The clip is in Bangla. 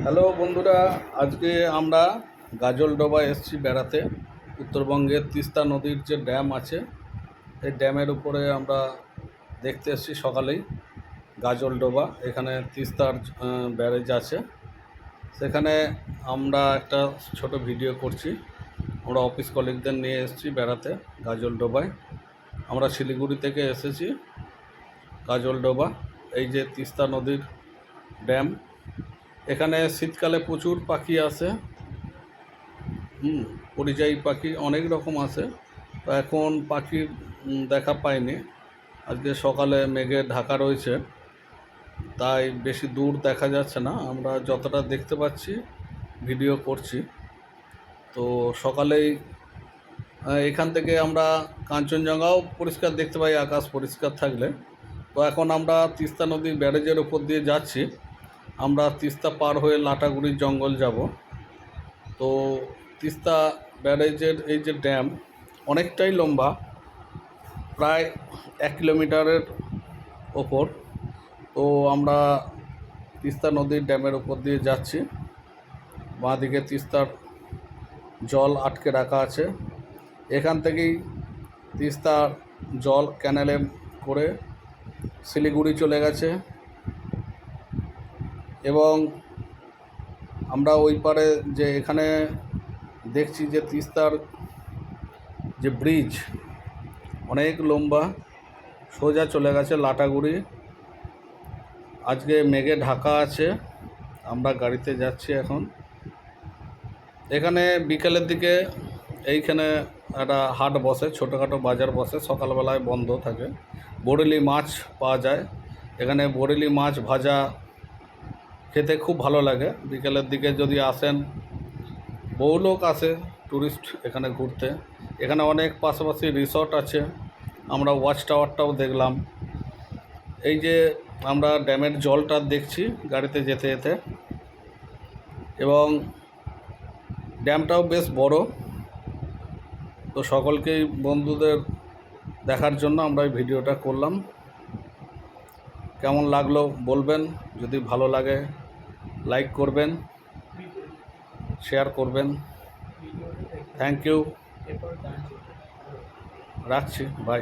হ্যালো বন্ধুরা, আজকে আমরা গাজলডোবা এসেছি বেড়াতে। উত্তরবঙ্গের তিস্তা নদীর যে ড্যাম আছে, এই ড্যামের উপরে আমরা দেখতে এসেছি সকালেই। গাজলডোবা, এখানে তিস্তার ব্যারেজ আছে, সেখানে আমরা একটা ছোট ভিডিও করছি। আমরা অফিস কলিগদের নিয়ে এসেছি বেড়াতে গাজলডোবায়। আমরা শিলিগুড়ি থেকে এসেছি গাজলডোবা। এই যে তিস্তা নদীর ড্যাম, এখানে শীতকালে প্রচুর পাখি আসে, পরিযায়ী পাখি অনেক রকম আছে। তো এখন পাখির দেখা পাইনি। আজকে সকালে মেঘে ঢাকা রয়েছে, তাই বেশি দূর দেখা যাচ্ছে না। আমরা যতটা দেখতে পাচ্ছি ভিডিও করছি। তো সকালেই এখান থেকে আমরা কাঞ্চনজঙ্ঘাও পরিষ্কার দেখতে পাই, আকাশ পরিষ্কার থাকলে। তো এখন আমরা তিস্তা নদীর ব্যারেজের ওপর দিয়ে যাচ্ছি। আমরা তিস্তা পার হয়ে লাটাগুড়ির জঙ্গল যাব। তো তিস্তা ব্যারেজের এই যে ড্যাম অনেকটাই লম্বা, প্রায় 1 কিলোমিটারের ওপর। তো আমরা তিস্তা নদীর ড্যামের ওপর দিয়ে যাচ্ছি। বাঁদিকে তিস্তার জল আটকে রাখা আছে। এখান থেকেই তিস্তার জল ক্যানেলে করে শিলিগুড়ি চলে গেছে, এবং আমরা ওই পারে যে এখানে দেখছি যে তিস্তার যে ব্রিজ অনেক লম্বা, সোজা চলে গেছে লাটাগুড়ি। আজকে মেঘে ঢাকা আছে, আমরা গাড়িতে যাচ্ছি এখন। এখানে বিকেলের দিকে এইখানে একটা হাট বসে, ছোটোখাটো বাজার বসে, সকালবেলায় বন্ধ থাকে। বরেলি মাছ পাওয়া যায় এখানে। বরেলি মাছ ভাজা খেতে খুব ভালো লাগে। বিকেলের দিকে যদি আসেন, বহু লোক আসে ট্যুরিস্ট এখানে ঘুরতে। এখানে অনেক পাশাপাশি রিসর্ট আছে, আমরা ওয়াচ টাওয়ারটাও দেখলাম। এই যে আমরা ড্যামের জলটা দেখছি গাড়িতে যেতে যেতে, এবং ড্যামটাও বেশ বড়। তো সকলকেই, বন্ধুদের দেখার জন্য আমরা এই ভিডিওটা করলাম। কেমন লাগলো বলবেন, যদি ভালো লাগে লাইক করবেন, শেয়ার করবেন। থ্যাংক ইউ, রাখছি, বাই।